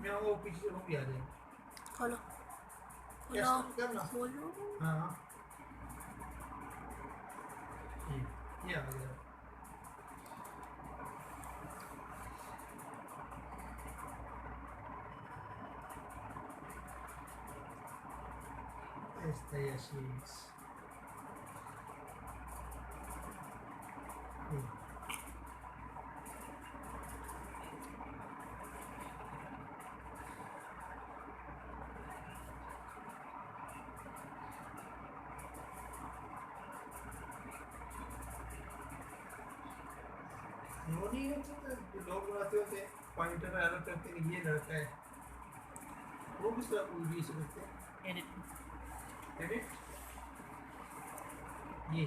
मैं वो पीछे वो भी आ जाए। खोलो खोलो कैसे करना? खोलो। हाँ ये आ गया। Esta y así es. वो नहीं होता था जो लोग बनाते होते पॉइंटर एरर करते हैं ये लड़का है, वो किस तरह यूज करते हैं? एडिट एडिट ये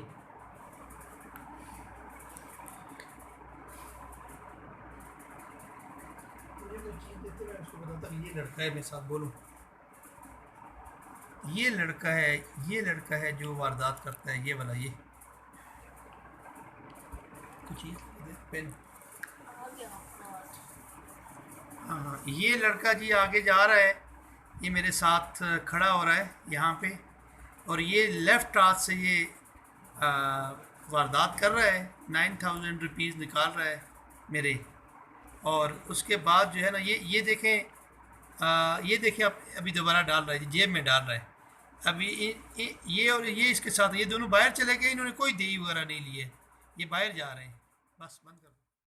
मुझे कोई चीज़ देते मैं उसको बताता हूँ ये लड़का है, मेरे साथ बोलूँ ये लड़का है, ये लड़का है जो वारदात करता है, ये वाला ये कुछ चीज़ पेन। आ गया आवाज। हाँ हाँ ये लड़का जी आगे जा रहा है, ये मेरे साथ खड़ा हो रहा है यहाँ पे, और ये लेफ़्ट हाथ से ये आ, वारदात कर रहा है, 9,000 रुपीज़ निकाल रहा है मेरे। और उसके बाद जो है ना ये देखें, ये देखिए आप अभी दोबारा डाल रहा है, जेब में डाल रहा है। अभी ये और ये इसके साथ ये दोनों बाहर चले गए, इन्होंने कोई देई वगैरह नहीं लिए, ये बाहर जा रहे हैं। बस बंद कर।